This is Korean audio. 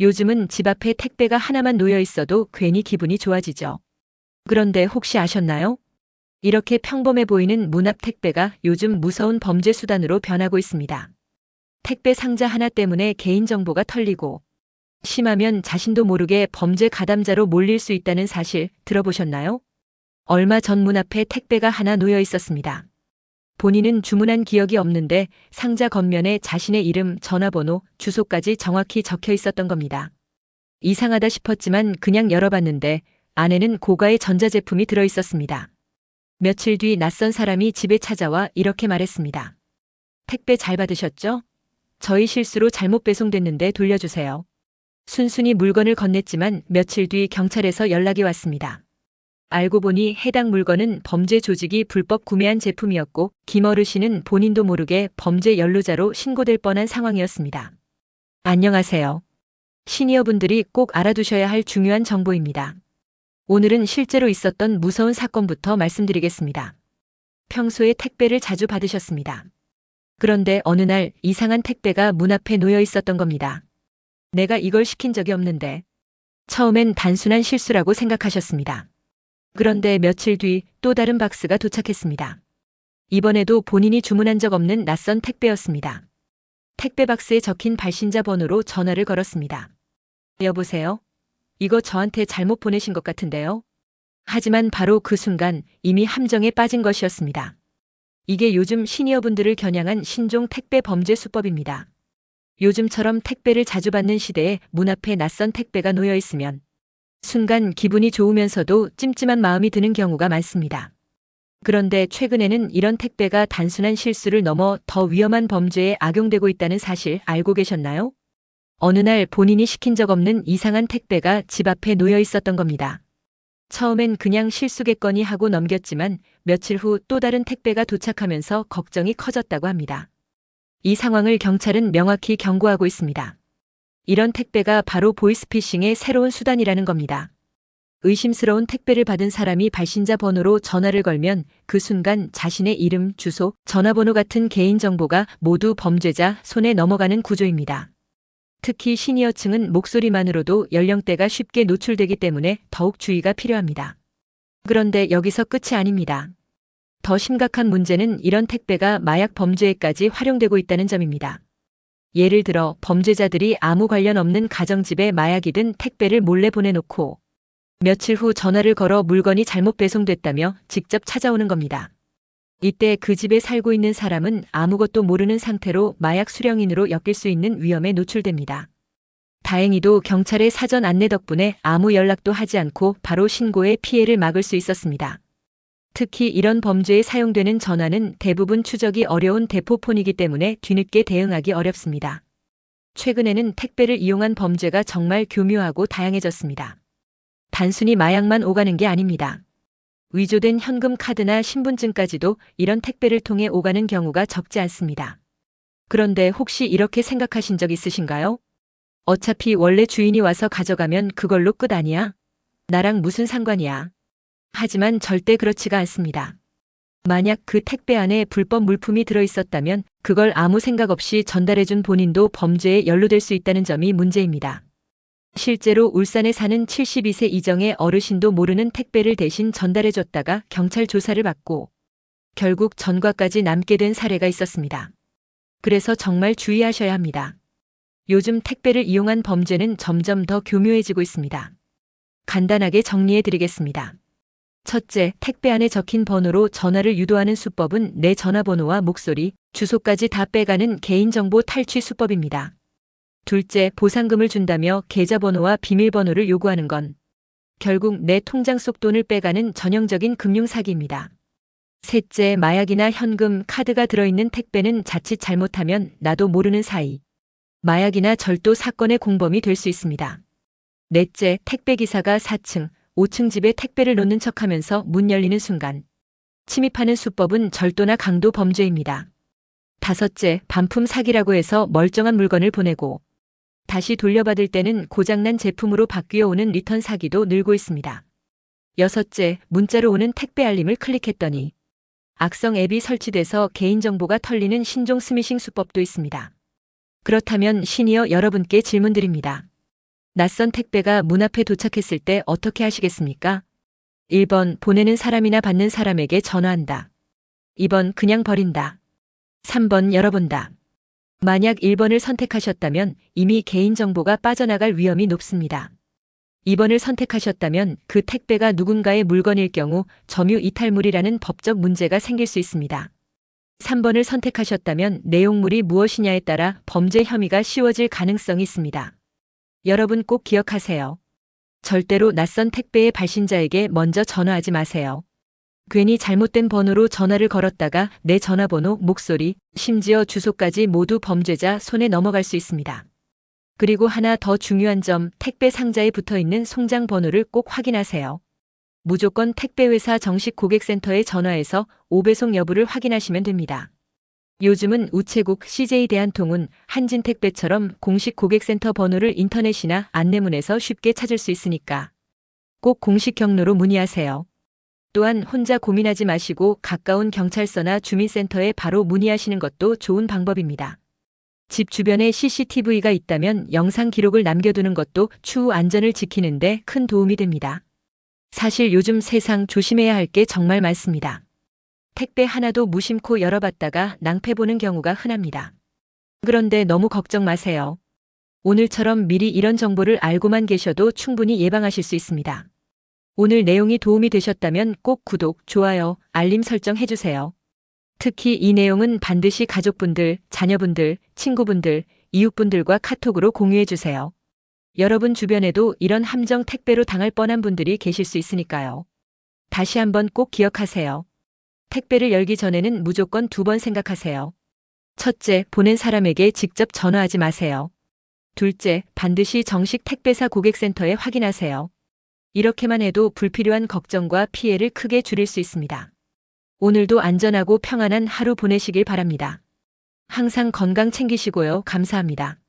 요즘은 집 앞에 택배가 하나만 놓여 있어도 괜히 기분이 좋아지죠. 그런데 혹시 아셨나요? 이렇게 평범해 보이는 문 앞 택배가 요즘 무서운 범죄 수단으로 변하고 있습니다. 택배 상자 하나 때문에 개인정보가 털리고 심하면 자신도 모르게 범죄 가담자로 몰릴 수 있다는 사실 들어보셨나요? 얼마 전 문 앞에 택배가 하나 놓여 있었습니다. 본인은 주문한 기억이 없는데 상자 겉면에 자신의 이름, 전화번호, 주소까지 정확히 적혀 있었던 겁니다. 이상하다 싶었지만 그냥 열어봤는데 안에는 고가의 전자제품이 들어 있었습니다. 며칠 뒤 낯선 사람이 집에 찾아와 이렇게 말했습니다. 택배 잘 받으셨죠? 저희 실수로 잘못 배송됐는데 돌려주세요. 순순히 물건을 건넸지만 며칠 뒤 경찰에서 연락이 왔습니다. 알고 보니 해당 물건은 범죄 조직이 불법 구매한 제품이었고 김어르 씨는 본인도 모르게 범죄 연루자로 신고될 뻔한 상황이었습니다. 안녕하세요. 시니어분들이 꼭 알아두셔야 할 중요한 정보입니다. 오늘은 실제로 있었던 무서운 사건부터 말씀드리겠습니다. 평소에 택배를 자주 받으셨습니다. 그런데 어느 날 이상한 택배가 문 앞에 놓여 있었던 겁니다. 내가 이걸 시킨 적이 없는데. 처음엔 단순한 실수라고 생각하셨습니다. 그런데 며칠 뒤 또 다른 박스가 도착했습니다. 이번에도 본인이 주문한 적 없는 낯선 택배였습니다. 택배 박스에 적힌 발신자 번호로 전화를 걸었습니다. 여보세요? 이거 저한테 잘못 보내신 것 같은데요? 하지만 바로 그 순간 이미 함정에 빠진 것이었습니다. 이게 요즘 시니어분들을 겨냥한 신종 택배 범죄 수법입니다. 요즘처럼 택배를 자주 받는 시대에 문 앞에 낯선 택배가 놓여 있으면 순간 기분이 좋으면서도 찜찜한 마음이 드는 경우가 많습니다. 그런데 최근에는 이런 택배가 단순한 실수를 넘어 더 위험한 범죄에 악용되고 있다는 사실 알고 계셨나요? 어느 날 본인이 시킨 적 없는 이상한 택배가 집 앞에 놓여 있었던 겁니다. 처음엔 그냥 실수겠거니 하고 넘겼지만 며칠 후 또 다른 택배가 도착하면서 걱정이 커졌다고 합니다. 이 상황을 경찰은 명확히 경고하고 있습니다. 이런 택배가 바로 보이스피싱의 새로운 수단이라는 겁니다. 의심스러운 택배를 받은 사람이 발신자 번호로 전화를 걸면 그 순간 자신의 이름, 주소, 전화번호 같은 개인정보가 모두 범죄자 손에 넘어가는 구조입니다. 특히 시니어층은 목소리만으로도 연령대가 쉽게 노출되기 때문에 더욱 주의가 필요합니다. 그런데 여기서 끝이 아닙니다. 더 심각한 문제는 이런 택배가 마약 범죄에까지 활용되고 있다는 점입니다. 예를 들어 범죄자들이 아무 관련 없는 가정집에 마약이 든 택배를 몰래 보내놓고 며칠 후 전화를 걸어 물건이 잘못 배송됐다며 직접 찾아오는 겁니다. 이때 그 집에 살고 있는 사람은 아무것도 모르는 상태로 마약 수령인으로 엮일 수 있는 위험에 노출됩니다. 다행히도 경찰의 사전 안내 덕분에 아무 연락도 하지 않고 바로 신고해 피해를 막을 수 있었습니다. 특히 이런 범죄에 사용되는 전화는 대부분 추적이 어려운 대포폰이기 때문에 뒤늦게 대응하기 어렵습니다. 최근에는 택배를 이용한 범죄가 정말 교묘하고 다양해졌습니다. 단순히 마약만 오가는 게 아닙니다. 위조된 현금 카드나 신분증까지도 이런 택배를 통해 오가는 경우가 적지 않습니다. 그런데 혹시 이렇게 생각하신 적 있으신가요? 어차피 원래 주인이 와서 가져가면 그걸로 끝 아니야? 나랑 무슨 상관이야? 하지만 절대 그렇지가 않습니다. 만약 그 택배 안에 불법 물품이 들어있었다면 그걸 아무 생각 없이 전달해준 본인도 범죄에 연루될 수 있다는 점이 문제입니다. 실제로 울산에 사는 72세 이정의 어르신도 모르는 택배를 대신 전달해줬다가 경찰 조사를 받고 결국 전과까지 남게 된 사례가 있었습니다. 그래서 정말 주의하셔야 합니다. 요즘 택배를 이용한 범죄는 점점 더 교묘해지고 있습니다. 간단하게 정리해 드리겠습니다. 첫째, 택배 안에 적힌 번호로 전화를 유도하는 수법은 내 전화번호와 목소리, 주소까지 다 빼가는 개인정보 탈취 수법입니다. 둘째, 보상금을 준다며 계좌번호와 비밀번호를 요구하는 건 결국 내 통장 속 돈을 빼가는 전형적인 금융사기입니다. 셋째, 마약이나 현금, 카드가 들어있는 택배는 자칫 잘못하면 나도 모르는 사이 마약이나 절도 사건의 공범이 될 수 있습니다. 넷째, 택배기사가 4층, 5층 집에 택배를 놓는 척하면서 문 열리는 순간 침입하는 수법은 절도나 강도 범죄입니다. 다섯째, 반품 사기라고 해서 멀쩡한 물건을 보내고 다시 돌려받을 때는 고장난 제품으로 바뀌어 오는 리턴 사기도 늘고 있습니다. 여섯째, 문자로 오는 택배 알림을 클릭했더니 악성 앱이 설치돼서 개인정보가 털리는 신종 스미싱 수법도 있습니다. 그렇다면 시니어 여러분께 질문드립니다. 낯선 택배가 문 앞에 도착했을 때 어떻게 하시겠습니까? 1번 보내는 사람이나 받는 사람에게 전화한다. 2번 그냥 버린다. 3번 열어본다. 만약 1번을 선택하셨다면 이미 개인정보가 빠져나갈 위험이 높습니다. 2번을 선택하셨다면 그 택배가 누군가의 물건일 경우 점유 이탈물이라는 법적 문제가 생길 수 있습니다. 3번을 선택하셨다면 내용물이 무엇이냐에 따라 범죄 혐의가 쉬워질 가능성이 있습니다. 여러분 꼭 기억하세요. 절대로 낯선 택배의 발신자에게 먼저 전화하지 마세요. 괜히 잘못된 번호로 전화를 걸었다가 내 전화번호, 목소리, 심지어 주소까지 모두 범죄자 손에 넘어갈 수 있습니다. 그리고 하나 더 중요한 점, 택배 상자에 붙어 있는 송장 번호를 꼭 확인하세요. 무조건 택배회사 정식 고객센터에 전화해서 오배송 여부를 확인하시면 됩니다. 요즘은 우체국, CJ 대한통운, 한진택배처럼 공식 고객센터 번호를 인터넷이나 안내문에서 쉽게 찾을 수 있으니까 꼭 공식 경로로 문의하세요. 또한 혼자 고민하지 마시고 가까운 경찰서나 주민센터에 바로 문의하시는 것도 좋은 방법입니다. 집 주변에 CCTV가 있다면 영상 기록을 남겨두는 것도 추후 안전을 지키는 데 큰 도움이 됩니다. 사실 요즘 세상 조심해야 할 게 정말 많습니다. 택배 하나도 무심코 열어봤다가 낭패보는 경우가 흔합니다. 그런데 너무 걱정 마세요. 오늘처럼 미리 이런 정보를 알고만 계셔도 충분히 예방하실 수 있습니다. 오늘 내용이 도움이 되셨다면 꼭 구독, 좋아요, 알림 설정 해주세요. 특히 이 내용은 반드시 가족분들, 자녀분들, 친구분들, 이웃분들과 카톡으로 공유해주세요. 여러분 주변에도 이런 함정 택배로 당할 뻔한 분들이 계실 수 있으니까요. 다시 한번 꼭 기억하세요. 택배를 열기 전에는 무조건 2번 생각하세요. 첫째, 보낸 사람에게 직접 전화하지 마세요. 둘째, 반드시 정식 택배사 고객센터에 확인하세요. 이렇게만 해도 불필요한 걱정과 피해를 크게 줄일 수 있습니다. 오늘도 안전하고 평안한 하루 보내시길 바랍니다. 항상 건강 챙기시고요. 감사합니다.